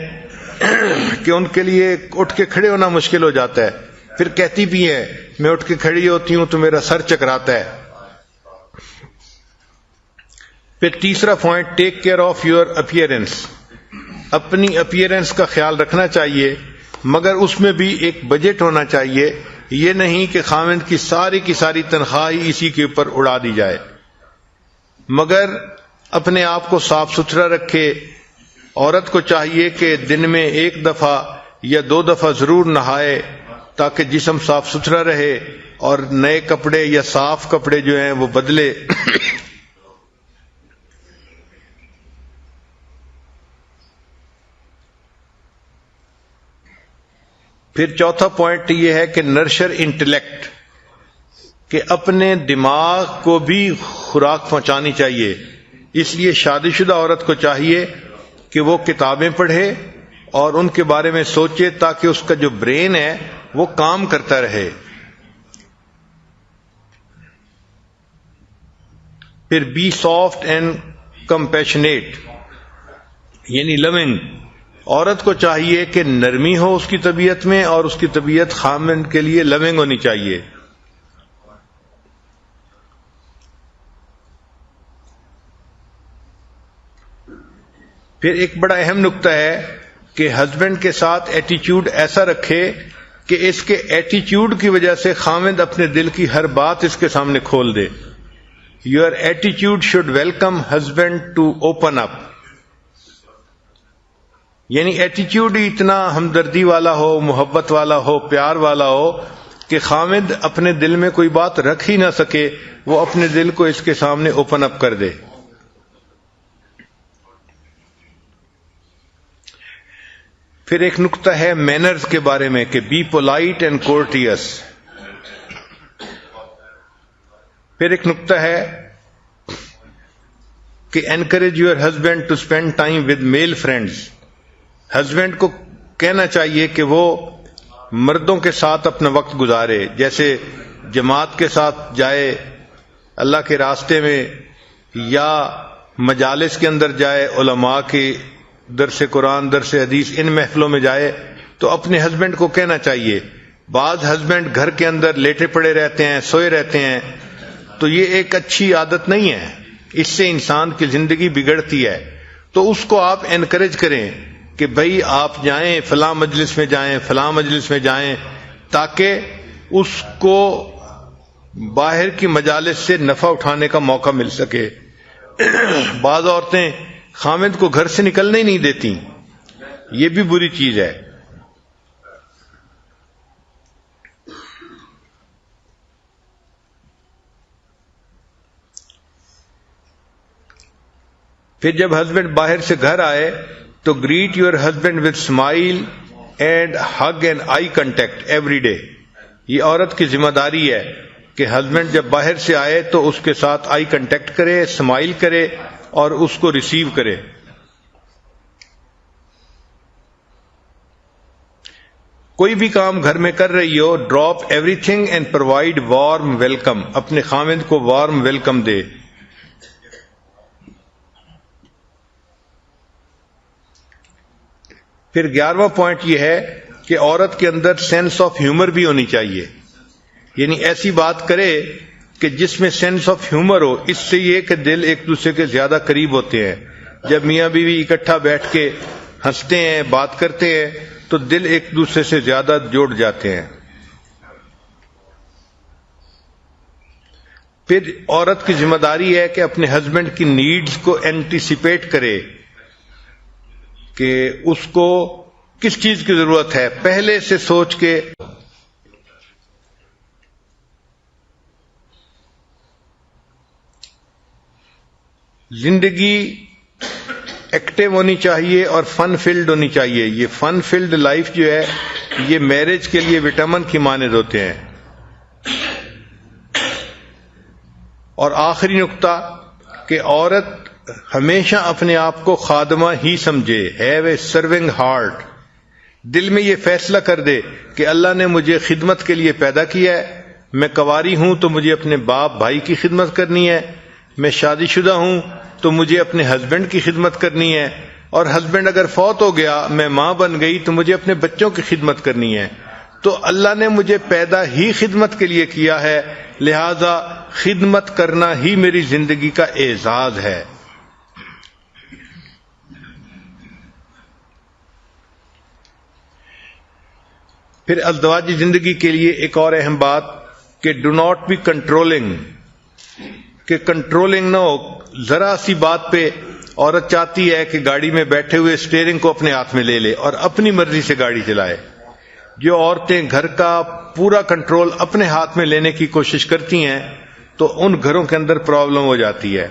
کہ ان کے لیے اٹھ کے کھڑے ہونا مشکل ہو جاتا ہے. پھر کہتی بھی ہیں میں اٹھ کے کھڑی ہوتی ہوں تو میرا سر چکراتا ہے. پھر تیسرا point, take care of your appearance. اپنی اپیئرنس کا خیال رکھنا چاہیے، مگر اس میں بھی ایک بجٹ ہونا چاہیے. یہ نہیں کہ خاوند کی ساری تنخواہ اسی کے اوپر اڑا دی جائے، مگر اپنے آپ کو صاف ستھرا رکھے. عورت کو چاہیے کہ دن میں 1 دفعہ یا 2 دفعہ ضرور نہائے تاکہ جسم صاف ستھرا رہے اور نئے کپڑے یا صاف کپڑے جو ہیں وہ بدلے. پھر چوتھا پوائنٹ یہ ہے کہ نرشر انٹلیکٹ، کہ اپنے دماغ کو بھی خوراک پہنچانی چاہیے. اس لیے شادی شدہ عورت کو چاہیے کہ وہ کتابیں پڑھے اور ان کے بارے میں سوچے تاکہ اس کا جو برین ہے وہ کام کرتا رہے. پھر بی سافٹ اینڈ کمپیشنیٹ یعنی لونگ. عورت کو چاہیے کہ نرمی ہو اس کی طبیعت میں، اور اس کی طبیعت خامن کے لیے لونگ ہونی چاہیے. پھر ایک بڑا اہم نقطہ ہے کہ ہسبینڈ کے ساتھ ایٹیچیوڈ ایسا رکھے کہ اس کے ایٹیچیوڈ کی وجہ سے خامند اپنے دل کی ہر بات اس کے سامنے کھول دے. یور ایٹیچیوڈ should welcome husband to open up. یعنی ایٹیچیوڈ ہی اتنا ہمدردی والا ہو، محبت والا ہو، پیار والا ہو کہ خامند اپنے دل میں کوئی بات رکھ ہی نہ سکے، وہ اپنے دل کو اس کے سامنے اوپن اپ کر دے. پھر ایک نقطہ ہے مینرز کے بارے میں کہ بی پولائٹ اینڈ کورٹیس. پھر ایک نقطہ ہے کہ encourage your husband to spend time with male friends. Husband کو کہنا چاہیے کہ وہ مردوں کے ساتھ اپنا وقت گزارے، جیسے جماعت کے ساتھ جائے اللہ کے راستے میں، یا مجالس کے اندر جائے، علماء کی درس قرآن، درس حدیث، ان محفلوں میں جائے. تو اپنے ہسبینڈ کو کہنا چاہیے. بعض ہسبینڈ گھر کے اندر لیٹے پڑے رہتے ہیں، سوئے رہتے ہیں، تو یہ ایک اچھی عادت نہیں ہے، اس سے انسان کی زندگی بگڑتی ہے. تو اس کو آپ انکریج کریں کہ بھئی آپ جائیں، فلاں مجلس میں جائیں، فلاں مجلس میں جائیں، تاکہ اس کو باہر کی مجالس سے نفع اٹھانے کا موقع مل سکے. بعض عورتیں خامد کو گھر سے نکلنے ہی نہیں دیتی، یہ بھی بری چیز ہے. پھر جب ہسبینڈ باہر سے گھر آئے تو great your husband with smile and hug and I contact every day. یہ عورت کی ذمہ داری ہے کہ ہسبینڈ جب باہر سے آئے تو اس کے ساتھ آئی کنٹیکٹ کرے، اسمائل کرے اور اس کو ریسیو کرے. کوئی بھی کام گھر میں کر رہی ہو، drop everything and provide warm welcome. اپنے خامند کو وارم ویلکم دے. پھر 11واں پوائنٹ یہ ہے کہ عورت کے اندر سینس آف ہیومر بھی ہونی چاہیے، یعنی ایسی بات کرے کہ جس میں سینس آف ہیومر ہو. اس سے یہ کہ دل ایک دوسرے کے زیادہ قریب ہوتے ہیں. جب میاں بیوی اکٹھا بیٹھ کے ہنستے ہیں، بات کرتے ہیں، تو دل ایک دوسرے سے زیادہ جڑ جاتے ہیں. پھر عورت کی ذمہ داری ہے کہ اپنے ہسبینڈ کی نیڈز کو اینٹیسپیٹ کرے کہ اس کو کس چیز کی ضرورت ہے، پہلے سے سوچ کے. زندگی ایکٹیو ہونی چاہیے اور فن فیلڈ ہونی چاہیے. یہ فن فیلڈ لائف جو ہے یہ میرج کے لیے وٹامن کی مانند ہوتے ہیں. اور آخری نقطہ کہ عورت ہمیشہ اپنے آپ کو خادمہ ہی سمجھے. Have a serving heart. دل میں یہ فیصلہ کر دے کہ اللہ نے مجھے خدمت کے لیے پیدا کیا ہے. میں کنواری ہوں تو مجھے اپنے باپ بھائی کی خدمت کرنی ہے. میں شادی شدہ ہوں تو مجھے اپنے ہسبینڈ کی خدمت کرنی ہے. اور ہسبینڈ اگر فوت ہو گیا، میں ماں بن گئی، تو مجھے اپنے بچوں کی خدمت کرنی ہے. تو اللہ نے مجھے پیدا ہی خدمت کے لیے کیا ہے، لہذا خدمت کرنا ہی میری زندگی کا اعزاز ہے. پھر ازدواجی زندگی کے لیے ایک اور اہم بات کہ ڈو ناٹ بی کنٹرولنگ، کہ کنٹرولنگ نہ ہو. ذرا سی بات پہ عورت چاہتی ہے کہ گاڑی میں بیٹھے ہوئے اسٹیئرنگ کو اپنے ہاتھ میں لے لے اور اپنی مرضی سے گاڑی چلائے. جو عورتیں گھر کا پورا کنٹرول اپنے ہاتھ میں لینے کی کوشش کرتی ہیں تو ان گھروں کے اندر پرابلم ہو جاتی ہے.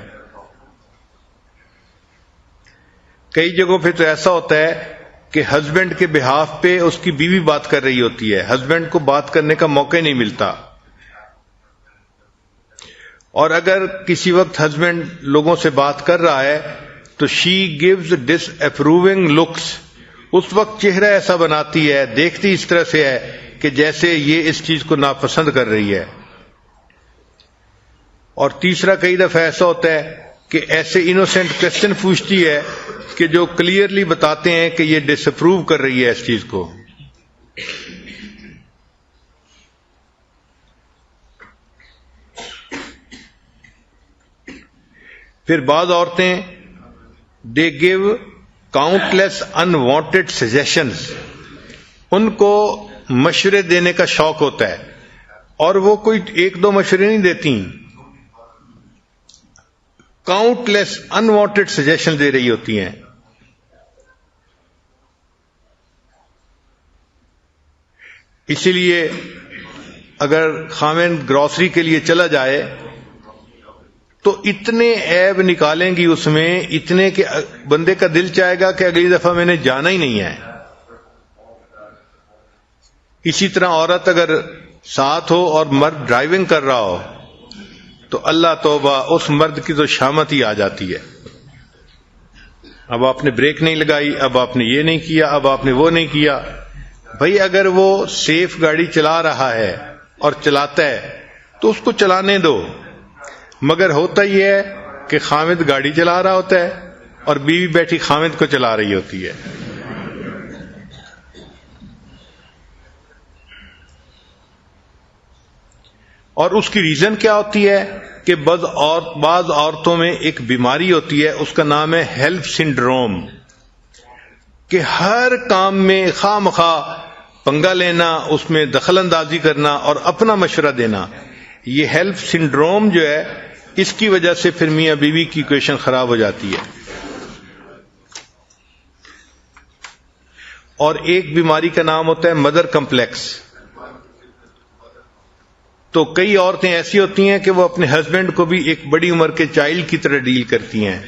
کئی جگہوں پہ تو ایسا ہوتا ہے کہ ہسبینڈ کے بہاف پہ اس کی بیوی بات کر رہی ہوتی ہے، ہسبینڈ کو بات کرنے کا موقع نہیں ملتا. اور اگر کسی وقت ہسبینڈ لوگوں سے بات کر رہا ہے تو شی گیوز ڈس اپروونگ لکس. اس وقت چہرہ ایسا بناتی ہے، دیکھتی اس طرح سے ہے کہ جیسے یہ اس چیز کو ناپسند کر رہی ہے. اور تیسرا کئی دفعہ ایسا ہوتا ہے کہ ایسے انوسینٹ کوسچن پوچھتی ہے کہ جو کلیئرلی بتاتے ہیں کہ یہ ڈس اپروو کر رہی ہے اس چیز کو. پھر بعض عورتیں دے گیو کاؤنٹلیس انوانٹیڈ سجیشنز، ان کو مشورے دینے کا شوق ہوتا ہے اور وہ کوئی ایک دو مشورے نہیں دیتی، کاؤنٹلیس انوانٹیڈ سجیشن دے رہی ہوتی ہیں. اسی لیے اگر خاوند گروسری کے لیے چلا جائے تو اتنے عیب نکالیں گی اس میں، اتنے کہ بندے کا دل چاہے گا کہ اگلی دفعہ میں نے جانا ہی نہیں ہے. اسی طرح عورت اگر ساتھ ہو اور مرد ڈرائیونگ کر رہا ہو تو اللہ توبہ، اس مرد کی تو شامت ہی آ جاتی ہے. اب آپ نے بریک نہیں لگائی، اب آپ نے یہ نہیں کیا، اب آپ نے وہ نہیں کیا. بھائی اگر وہ سیف گاڑی چلا رہا ہے اور چلاتا ہے تو اس کو چلانے دو، مگر ہوتا یہ ہے کہ خاوند گاڑی چلا رہا ہوتا ہے اور بیوی بیٹھی خاوند کو چلا رہی ہوتی ہے. اور اس کی ریزن کیا ہوتی ہے کہ بعض عورتوں میں ایک بیماری ہوتی ہے، اس کا نام ہے ہیلپ سنڈروم، کہ ہر کام میں خواہ مخواہ پنگا لینا، اس میں دخل اندازی کرنا اور اپنا مشورہ دینا. یہ ہیلپ سنڈروم جو ہے، اس کی وجہ سے پھر میاں بیوی کی ایکویشن خراب ہو جاتی ہے. اور ایک بیماری کا نام ہوتا ہے مدر کمپلیکس. تو کئی عورتیں ایسی ہوتی ہیں کہ وہ اپنے ہسبینڈ کو بھی ایک بڑی عمر کے چائلڈ کی طرح ڈیل کرتی ہیں.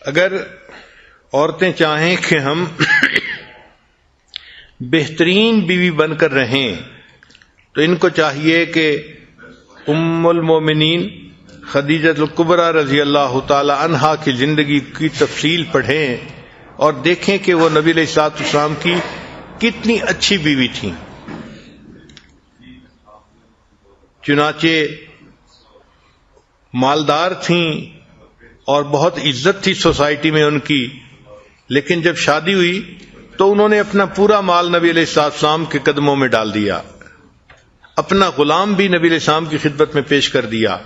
اگر عورتیں چاہیں کہ ہم بہترین بیوی بن کر رہیں تو ان کو چاہیے کہ ام المومنین خدیجہ الکبریٰ رضی اللہ تعالی عنہا کی زندگی کی تفصیل پڑھیں اور دیکھیں کہ وہ نبی علیہ الصلوۃ والسلام کی کتنی اچھی بیوی تھیں. چنانچہ مالدار تھیں اور بہت عزت تھی سوسائٹی میں ان کی، لیکن جب شادی ہوئی تو انہوں نے اپنا پورا مال نبی علیہ الصلوۃ والسلام کے قدموں میں ڈال دیا، اپنا غلام بھی نبی علیہ السلام کی خدمت میں پیش کر دیا،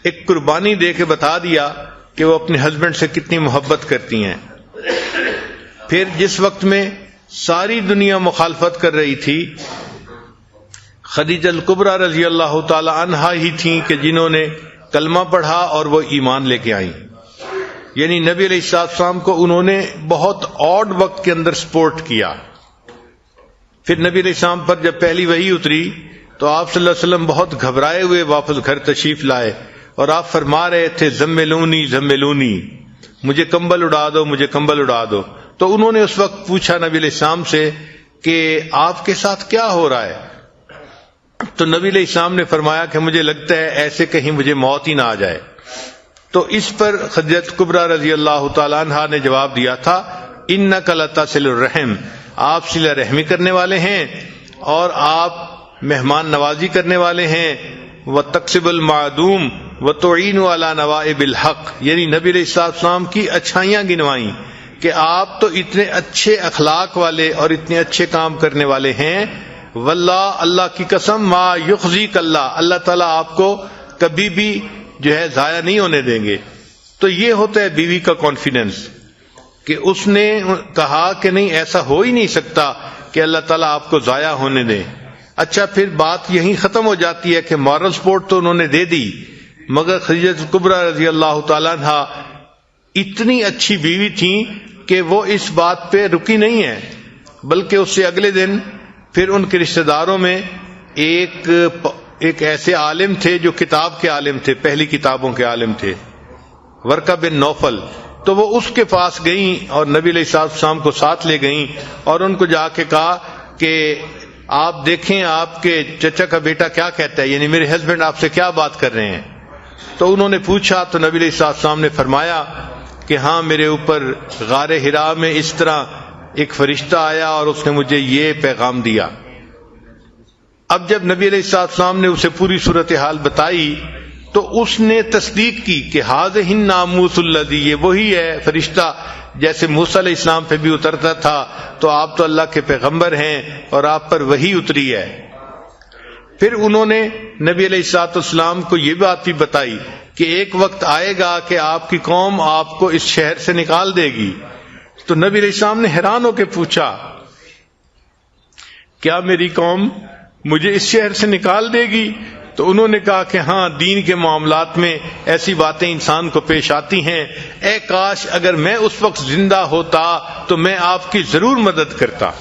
ایک قربانی دے کے بتا دیا کہ وہ اپنے ہسبینڈ سے کتنی محبت کرتی ہیں. پھر جس وقت میں ساری دنیا مخالفت کر رہی تھی، خدیجہ الکبریٰ رضی اللہ تعالی عنہا ہی تھیں کہ جنہوں نے کلمہ پڑھا اور وہ ایمان لے کے آئیں. یعنی نبی علیہ السلام کو انہوں نے بہت آڈ وقت کے اندر سپورٹ کیا. پھر نبی علیہ السلام پر جب پہلی وحی اتری تو آپ صلی اللہ علیہ وسلم بہت گھبرائے ہوئے واپس گھر تشریف لائے اور آپ فرما رہے تھے زملونی زملونی، مجھے کمبل اڑا دو، مجھے کمبل اڑا دو. تو انہوں نے اس وقت پوچھا نبی علیہ السلام سے کہ آپ کے ساتھ کیا ہو رہا ہے؟ تو نبی علیہ السلام نے فرمایا کہ مجھے لگتا ہے ایسے کہیں مجھے موت ہی نہ آ جائے. تو اس پر خدیجہ کبریٰ رضی اللہ تعالی عنہا نے جواب دیا تھا انک لتصل الرحم، آپ صلہ رحمی کرنے والے ہیں اور آپ مہمان نوازی کرنے والے ہیں. وتکسب المعدوم وتعین علی نوائب الحق، یعنی نبی علیہ السلام کی اچھائیاں گنوائیں کہ آپ تو اتنے اچھے اخلاق والے اور اتنے اچھے کام کرنے والے ہیں. واللہ، اللہ کی قسم، ما یخزیک اللہ، اللہ تعالیٰ آپ کو کبھی بھی جو ہے ضائع نہیں ہونے دیں گے. تو یہ ہوتا ہے بیوی کا کانفیڈنس کہ اس نے کہا کہ نہیں، ایسا ہو ہی نہیں سکتا کہ اللہ تعالیٰ آپ کو ضائع ہونے دیں. اچھا، پھر بات یہیں ختم ہو جاتی ہے کہ مورل سپورٹ تو انہوں نے دے دی، مگر خدیجہ کبریٰ رضی اللہ تعالیٰ عنہا اتنی اچھی بیوی تھیں کہ وہ اس بات پہ رکی نہیں ہے، بلکہ اس سے اگلے دن پھر ان کے رشتہ داروں میں ایک ایسے عالم تھے جو کتاب کے عالم تھے، پہلی کتابوں کے عالم تھے، ورقہ بن نوفل. تو وہ اس کے پاس گئیں اور نبی علیہ السلام کو ساتھ لے گئیں اور ان کو جا کے کہا کہ آپ دیکھیں آپ کے چچا کا بیٹا کیا کہتا ہے، یعنی میرے ہسبینڈ آپ سے کیا بات کر رہے ہیں. تو انہوں نے پوچھا تو نبی علیہ السلام نے فرمایا کہ ہاں میرے اوپر غار حرا میں اس طرح ایک فرشتہ آیا اور اس نے مجھے یہ پیغام دیا. اب جب نبی علیہ السلام نے اسے پوری صورتحال بتائی تو اس نے تصدیق کی کہ ھذہ الناموس الذی، یہ وہی ہے فرشتہ جیسے موسیٰ علیہ السلام پہ بھی اترتا تھا، تو آپ تو اللہ کے پیغمبر ہیں اور آپ پر وحی اتری ہے. پھر انہوں نے نبی علیہ السلام کو یہ بات بھی بتائی کہ ایک وقت آئے گا کہ آپ کی قوم آپ کو اس شہر سے نکال دے گی. تو نبی علیہ السلام نے حیران ہو کے پوچھا کیا میری قوم مجھے اس شہر سے نکال دے گی؟ تو انہوں نے کہا کہ ہاں، دین کے معاملات میں ایسی باتیں انسان کو پیش آتی ہیں، اے کاش اگر میں اس وقت زندہ ہوتا تو میں آپ کی ضرور مدد کرتا.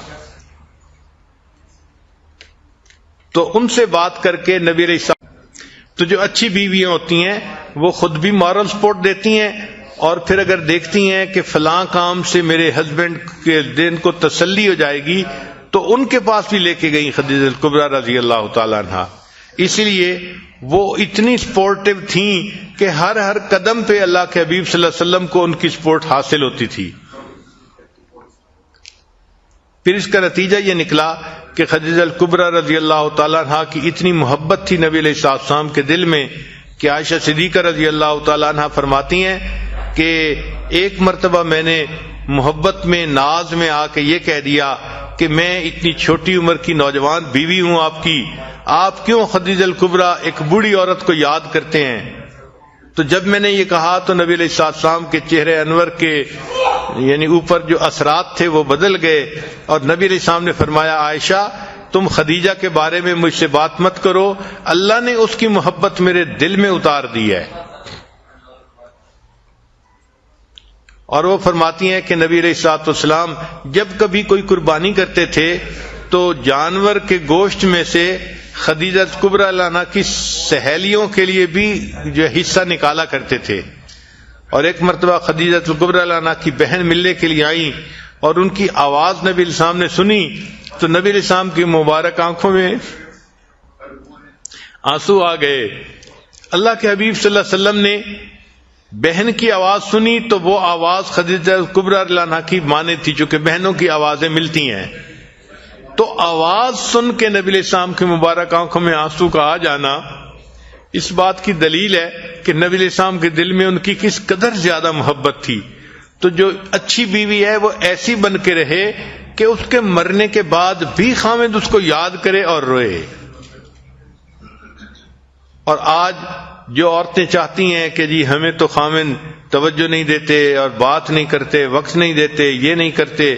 تو ان سے بات کر کے نبی علیہ السلام، تو جو اچھی بیویاں ہوتی ہیں وہ خود بھی مارل سپورٹ دیتی ہیں، اور پھر اگر دیکھتی ہیں کہ فلاں کام سے میرے ہسبینڈ کے دین کو تسلی ہو جائے گی تو ان کے پاس بھی لے کے گئی خدیجہ الکبریٰ رضی اللہ تعالی عنہا. اسی لیے وہ اتنی سپورٹیو تھیں کہ ہر قدم پہ اللہ کے حبیب صلی اللہ علیہ وسلم کو ان کی سپورٹ حاصل ہوتی تھی. پھر اس کا نتیجہ یہ نکلا کہ خدیجہ الکبریٰ رضی اللہ تعالی عنہا کی اتنی محبت تھی نبی علیہ السلام کے دل میں کہ عائشہ صدیقہ رضی اللہ تعالی عنہا فرماتی ہیں کہ ایک مرتبہ میں نے محبت میں ناز میں آ کے یہ کہہ دیا کہ میں اتنی چھوٹی عمر کی نوجوان بیوی ہوں آپ کی، آپ کیوں خدیجہ الکبریٰ ایک بوڑھی عورت کو یاد کرتے ہیں؟ تو جب میں نے یہ کہا تو نبی علیہ السلام کے چہرے انور کے یعنی اوپر جو اثرات تھے وہ بدل گئے، اور نبی علیہ السلام نے فرمایا عائشہ تم خدیجہ کے بارے میں مجھ سے بات مت کرو، اللہ نے اس کی محبت میرے دل میں اتار دی ہے. اور وہ فرماتی ہیں کہ نبی علیہ السلام جب کبھی کوئی قربانی کرتے تھے تو جانور کے گوشت میں سے خدیجہ کبریٰ عنہا کی سہیلیوں کے لیے بھی جو حصہ نکالا کرتے تھے. اور ایک مرتبہ خدیجہ کبریٰ عنہا کی بہن ملنے کے لیے آئیں اور ان کی آواز نبی علیہ السلام نے سنی تو نبی علیہ السلام کی مبارک آنکھوں میں آنسو آ گئے. اللہ کے حبیب صلی اللہ علیہ وسلم نے بہن کی آواز سنی تو وہ آواز خدیجہ کبریٰ عنہا کی مانے تھی، چونکہ بہنوں کی آوازیں ملتی ہیں. تو آواز سن کے نبی علیہ السلام کی مبارک آنکھوں میں آنسو کا آ جانا اس بات کی دلیل ہے کہ نبی علیہ السلام کے دل میں ان کی کس قدر زیادہ محبت تھی. تو جو اچھی بیوی ہے وہ ایسی بن کے رہے کہ اس کے مرنے کے بعد بھی خاوند اس کو یاد کرے اور روئے. اور آج جو عورتیں چاہتی ہیں کہ جی ہمیں تو خاوند توجہ نہیں دیتے اور بات نہیں کرتے، وقت نہیں دیتے، یہ نہیں کرتے،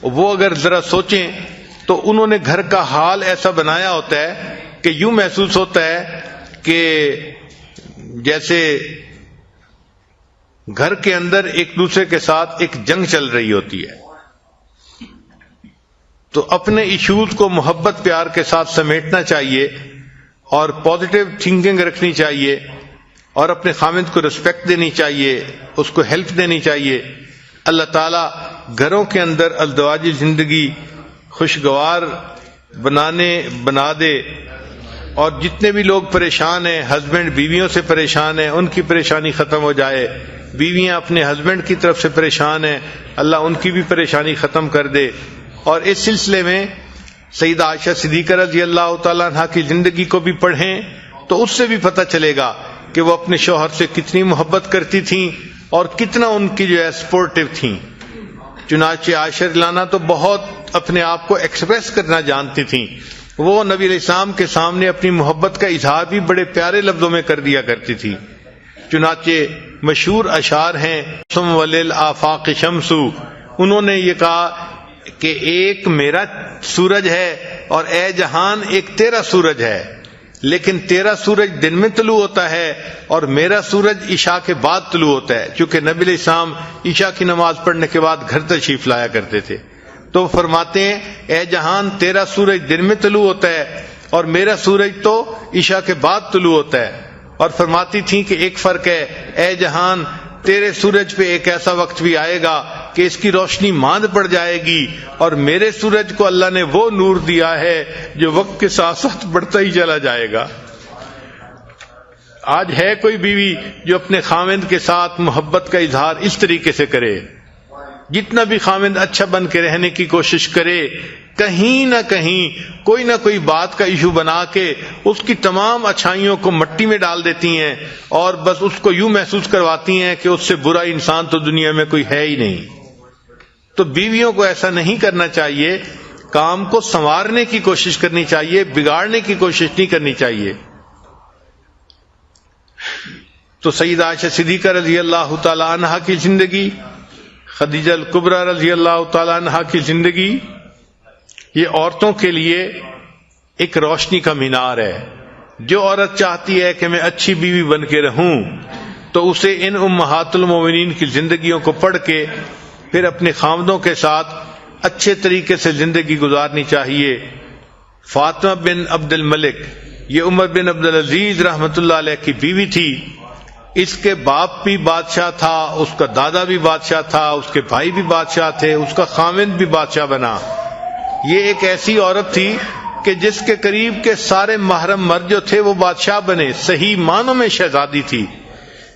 وہ اگر ذرا سوچیں تو انہوں نے گھر کا حال ایسا بنایا ہوتا ہے کہ یوں محسوس ہوتا ہے کہ جیسے گھر کے اندر ایک دوسرے کے ساتھ ایک جنگ چل رہی ہوتی ہے. تو اپنے ایشوز کو محبت پیار کے ساتھ سمیٹنا چاہیے اور پازیٹیو تھنکنگ رکھنی چاہیے اور اپنے خاوند کو رسپیکٹ دینی چاہیے، اس کو ہیلپ دینی چاہیے. اللہ تعالیٰ گھروں کے اندر ازدواجی زندگی خوشگوار بنا دے، اور جتنے بھی لوگ پریشان ہیں، ہسبینڈ بیویوں سے پریشان ہیں، ان کی پریشانی ختم ہو جائے. بیویاں اپنے ہسبینڈ کی طرف سے پریشان ہیں، اللہ ان کی بھی پریشانی ختم کر دے. اور اس سلسلے میں سیدہ عائشہ صدیقہ رضی اللہ تعالیٰ عنہا کی زندگی کو بھی پڑھیں تو اس سے بھی پتہ چلے گا کہ وہ اپنے شوہر سے کتنی محبت کرتی تھیں اور کتنا ان کی جو ہے سپورٹیو تھیں. چنانچہ عائشہ رضی اللہ عنہا تو بہت اپنے آپ کو ایکسپریس کرنا جانتی تھیں. وہ نبی علیہ السلام کے سامنے اپنی محبت کا اظہار بھی بڑے پیارے لفظوں میں کر دیا کرتی تھی. چنانچہ مشہور اشعار ہیں سم وللآفاق شمس، انہوں نے یہ کہا کہ ایک میرا سورج ہے اور اے جہان ایک تیرا سورج ہے، لیکن تیرا سورج دن میں طلوع ہوتا ہے اور میرا سورج عشاء کے بعد طلوع ہوتا ہے، چونکہ نبی علیہ السلام عشاء کی نماز پڑھنے کے بعد گھر تشریف لایا کرتے تھے. تو فرماتے ہیں اے جہان تیرا سورج دن میں طلوع ہوتا ہے اور میرا سورج تو عشاء کے بعد طلوع ہوتا ہے. اور فرماتی تھیں کہ ایک فرق ہے، اے جہان تیرے سورج پہ ایک ایسا وقت بھی آئے گا کہ اس کی روشنی ماند پڑ جائے گی، اور میرے سورج کو اللہ نے وہ نور دیا ہے جو وقت کے ساتھ ساتھ بڑھتا ہی چلا جائے گا۔ آج ہے کوئی بیوی جو اپنے خاوند کے ساتھ محبت کا اظہار اس طریقے سے کرے؟ جتنا بھی خاوند اچھا بن کے رہنے کی کوشش کرے، کہیں نہ کہیں کوئی نہ کوئی بات کا ایشو بنا کے اس کی تمام اچھائیوں کو مٹی میں ڈال دیتی ہیں، اور بس اس کو یوں محسوس کرواتی ہیں کہ اس سے برا انسان تو دنیا میں کوئی ہے ہی نہیں۔ تو بیویوں کو ایسا نہیں کرنا چاہیے، کام کو سنوارنے کی کوشش کرنی چاہیے، بگاڑنے کی کوشش نہیں کرنی چاہیے۔ تو سیدہ عائشہ صدیقہ رضی اللہ تعالی عنہا کی زندگی، خدیجہ الکبریٰ رضی اللہ تعالی عنہا کی زندگی، یہ عورتوں کے لیے ایک روشنی کا مینار ہے۔ جو عورت چاہتی ہے کہ میں اچھی بیوی بن کے رہوں تو اسے ان امہات المومنین کی زندگیوں کو پڑھ کے پھر اپنے خاوندوں کے ساتھ اچھے طریقے سے زندگی گزارنی چاہیے۔ فاطمہ بن عبد الملک، یہ عمر بن عبد العزیز رحمۃ اللہ علیہ کی بیوی تھی۔ اس کے باپ بھی بادشاہ تھا، اس کا دادا بھی بادشاہ تھا، اس کے بھائی بھی بادشاہ تھے، اس کا خاوند بھی بادشاہ بنا۔ یہ ایک ایسی عورت تھی کہ جس کے قریب کے سارے محرم مرد جو تھے وہ بادشاہ بنے، صحیح معنوں میں شہزادی تھی۔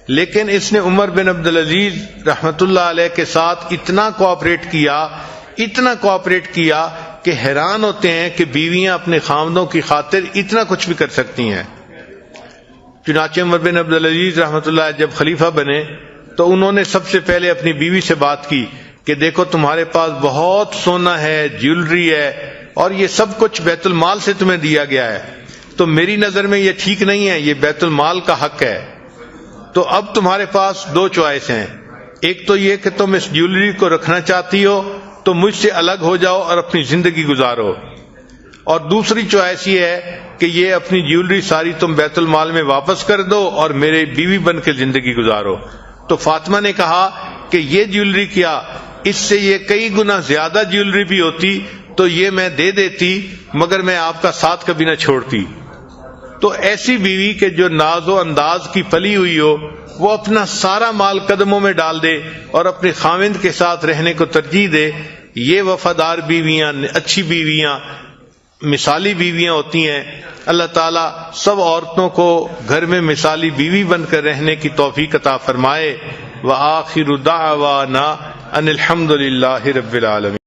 لیکن اس نے عمر بن عبد العزیز رحمۃ اللہ علیہ کے ساتھ اتنا کوآپریٹ کیا کہ حیران ہوتے ہیں کہ بیویاں اپنے خاوندوں کی خاطر اتنا کچھ بھی کر سکتی ہیں۔ چنانچہ عمر بن عبد العزیز رحمۃ اللہ جب خلیفہ بنے تو انہوں نے سب سے پہلے اپنی بیوی سے بات کی کہ دیکھو تمہارے پاس بہت سونا ہے، جیولری ہے، اور یہ سب کچھ بیت المال سے تمہیں دیا گیا ہے، تو میری نظر میں یہ ٹھیک نہیں ہے، یہ بیت المال کا حق ہے۔ تو اب تمہارے پاس دو چوائس ہیں، ایک تو یہ کہ تم اس جیولری کو رکھنا چاہتی ہو تو مجھ سے الگ ہو جاؤ اور اپنی زندگی گزارو، اور دوسری چوائس یہ ہے کہ یہ اپنی جیولری ساری تم بیت المال میں واپس کر دو اور میرے بیوی بن کے زندگی گزارو۔ تو فاطمہ نے کہا کہ یہ جیولری کیا، اس سے یہ کئی گنا زیادہ جیولری بھی ہوتی تو یہ میں دے دیتی، مگر میں آپ کا ساتھ کبھی نہ چھوڑتی۔ تو ایسی بیوی کہ جو ناز و انداز کی پلی ہوئی ہو، وہ اپنا سارا مال قدموں میں ڈال دے اور اپنے خاوند کے ساتھ رہنے کو ترجیح دے، یہ وفادار بیویاں، اچھی بیویاں، مثالی بیویاں ہوتی ہیں۔ اللہ تعالیٰ سب عورتوں کو گھر میں مثالی بیوی بن کر رہنے کی توفیق عطا فرمائے۔ وآخر دعوانا ان الحمد للہ رب العالمین۔